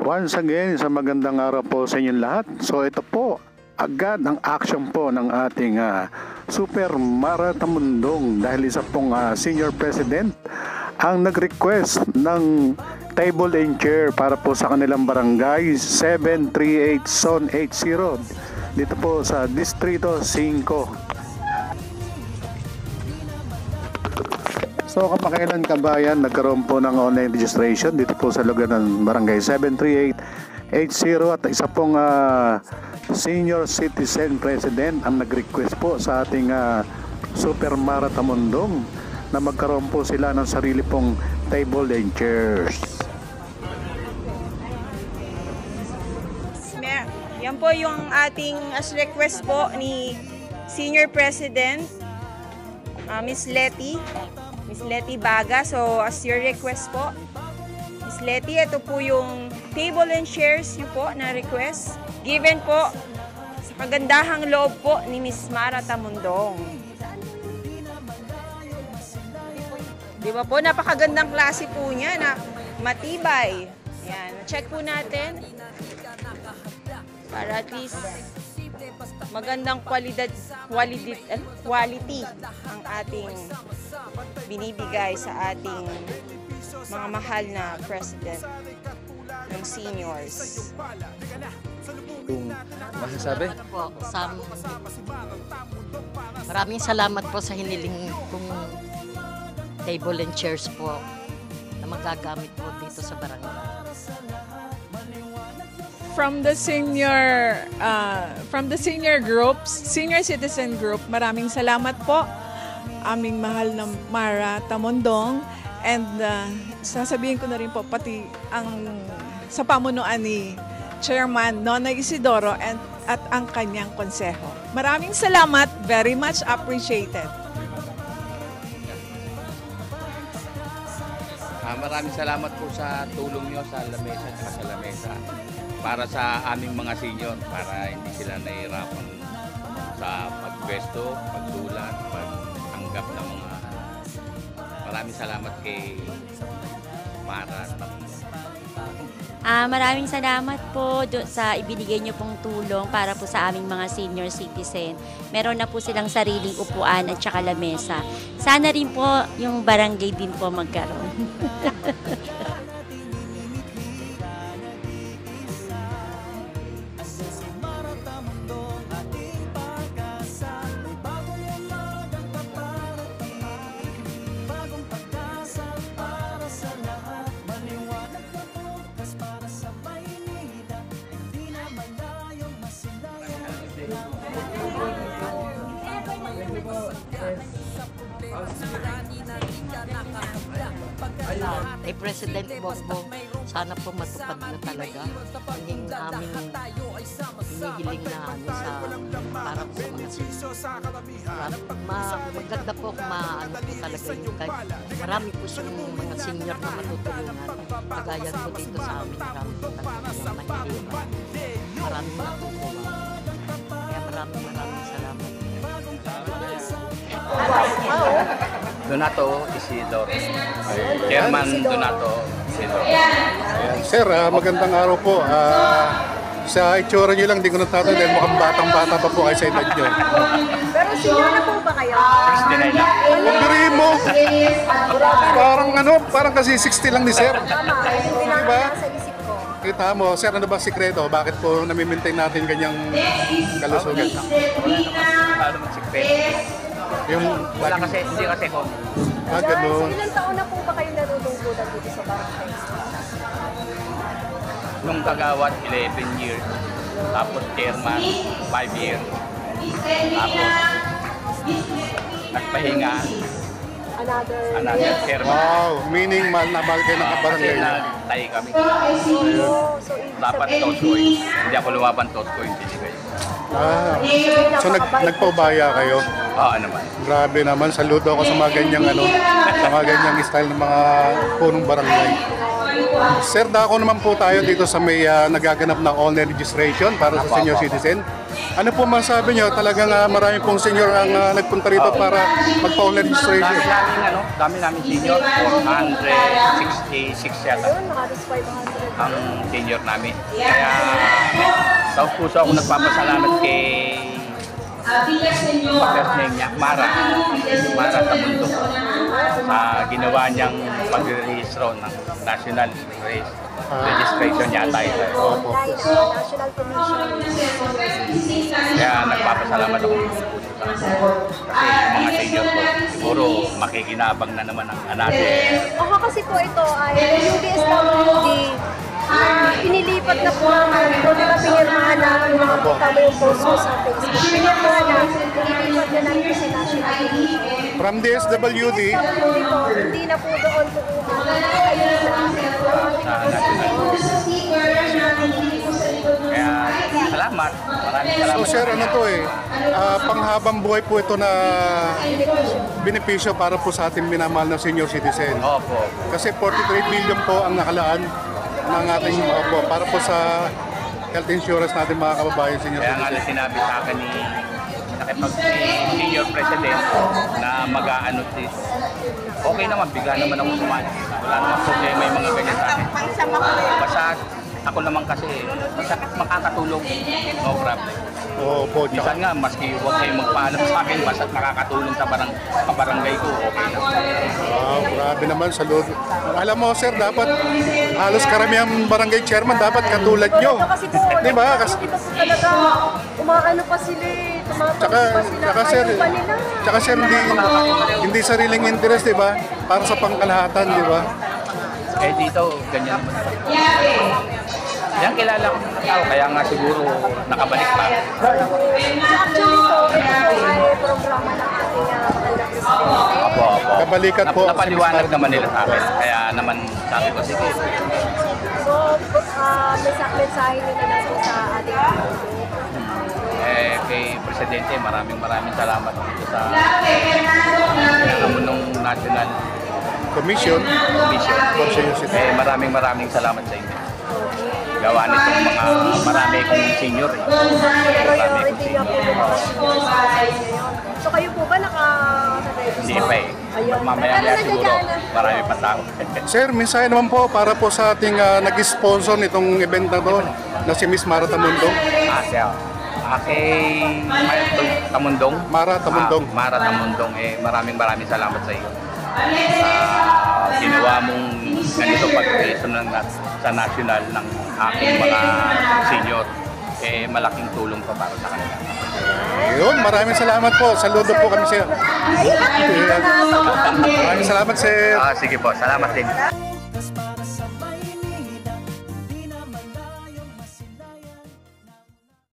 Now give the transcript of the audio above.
Once again, sa magandang araw po sa inyong lahat. So ito po, agad ang action po ng ating Super Maratamundong dahil isa pong senior president ang nag-request ng table and chair para po sa kanilang barangay 738 Zone 80 dito po sa Distrito 5. So kamakailan kabayan, nagkaroon po ng online registration dito po sa lugar ng barangay 73880 at isa pong senior citizen president ang nag-request po sa ating Super Maratamundong na magkaroon po sila ng sarili pong table and chairs. Yan po yung ating as request po ni senior president Miss Letty Baga. So, as your request po, Miss Letty, ito po yung table and chairs yun po na request. Given po sa kagandahang loob po ni Miss Maratamundong. Di ba po? Napakagandang klase po niya na matibay. Yan. Check po natin. Para at least magandang quality ang ating binibigay sa ating mga mahal na president ng seniors. Kung masasabi? Po, maraming salamat po sa hiniling kong table and chairs po na magagamit po dito sa barangay. From the senior groups, senior citizen group, maraming salamat po aming mahal na Maratamundong, and sasabihin ko na rin po pati sa pamunuan ni Chairman Nonoy Isidoro at ang kanyang konseho. Maraming salamat, very much appreciated. Maraming salamat po sa tulong nyo sa lamesa at sa lamesa para sa aming mga senior, para hindi sila nahihirapan sa pagpwesto, pagsulat, pagtanggap ng mga... Maraming salamat kay Mara. Maraming salamat po sa ibinigay niyo pong tulong para po sa aming mga senior citizen. Meron na po silang sariling upuan at saka lamesa. Sana rin po yung barangay din po magkaroon. Kay President Bongbong, sana po matupad na talaga yung aming hinihiling na para po sa mga senior. Maganda po kung maano po talaga yung marami po siyang mga senior na matutulungan. Kagaya po dito sa amin, marami po talaga yung mahihirap. Maraming natutuwa. Kaya maraming salamat. Donato Isidoro. Chairman Donato Isidoro. Ayan, sir, magandang araw po. Sa itsura nyo lang, di ko natatanong dahil mukhang batang-bata pa po kayo sa edad nyo. Pero senior na po ba kayo? 69 na. Pagbirin mo, parang kasi 60 lang ni sir. Tama, yung Diba? sa isip ko. Kita mo, sir, ano ba sikreto? Bakit po nami-maintain natin ganyang kalusugan? Lalo magsikpet. Wala Hindi kasi ko. Ganun. So ilang taon na po ba kayo natutungkulan dito sa barangay? Nung kagawad, 11 years. Tapos chairman, 5 years. Tapos nagpahinga, another chairman. Wow, meaning mahal na mahal kayo ng Kasi kabarangay. nagtahi kami. So Dapat toskoy. Hindi ako lumaban toskoy. Hindi kayo. So nagpaubaya kayo? Oo naman. Grabe naman, saludo ako sa mga ganyang sa mga ganyang style ng mga punong barangay. Sir, dako naman po tayo dito sa may nagaganap na online registration para sa senior citizen. Ano po masabi nyo? Talagang marami pong senior ang nagpunta rito para magpa-online registration. Dami namin senior, 466 yata ang senior namin. Kaya sa puso ako nagpapasalamat kay first name niya, Mara Tamundong, sa ginawa niyang pag-rehistro ng national registration yata ito. National Commission. Kaya nagpapasalamat ako kasi yung mga senior ko, siguro makikinabang na naman ang anak. Ako kasi po ito ay yung DSWD, inilipat na po naman ito, diba pinirmahan namin mga kita mo yung post ko sa Facebook. Pinirmahan namin, inilipat na namin sa National Commission. From DSWD, Hindi na po doon kukuha. Ayun Kaya salamat, maraming salamat. so sir, ano to panghabang buhay po ito na benepisyo para po sa ating minamahal na senior citizen. Opo. Kasi 43 billion po ang nakalaan ng ating para po sa health insurance natin mga kababayan senior Kaya nga citizen. sinabi sa akin ni senior president na mag-aano okay naman, bigla naman ako sumali. Wala naman problema yung mga ganyan sa akin. Basta ako naman kasi, basta makakatulong, no problem. Opo, Minsan nga, maski huwag kayong magpaalam sa akin, basta nakakatulong sa barangay ko, okay na. grabe naman, salud. Alam mo sir, dapat halos karamihan barangay chairman dapat katulad nyo. Kasi po, Di ba? yung iba po talaga, umaano pa sila eh, Tsaka, tumatakbo pa sila, tsaka sir, ayaw pa nila. tsaka sir, hindi sariling interest, di ba? Para sa pangkalahatan, di ba? Eh dito, ganyan naman. Yan kilala ko ng tao, kaya nga siguro nakabalik pa. Actually po, ito ay programa ng ating maganda presidente. Opo. Kabalikat po. Napaliwanag naman nila sa akin, kaya naman sabi ko, sige. So, may mensahe nila na po sa ating Kay Presidente, maraming salamat dito sa Pinamunong National Commission. Commission. Maraming salamat sa inyo. Gawa nitong mga marami kong senior. priority nga po yung mga seniors ngayon. So kayo po ba naka-register? Hindi pa eh. Mamaya siguro marami pa tao. Sir, mensahe naman po para po sa ating nag-sponsor nitong event na to na si Miss Mara Tamundong. Siya. Kay Tamundong. Mara Tamundong. Mara Tamundong. Maraming salamat sa iyo. Ginawa mong ganito pag-reason sa national ng aking mga senior. Malaking tulong pa para sa kanila. Yun, maraming salamat po. Saludo po kami sir. Ay, Maraming salamat sir. Sige po, salamat din.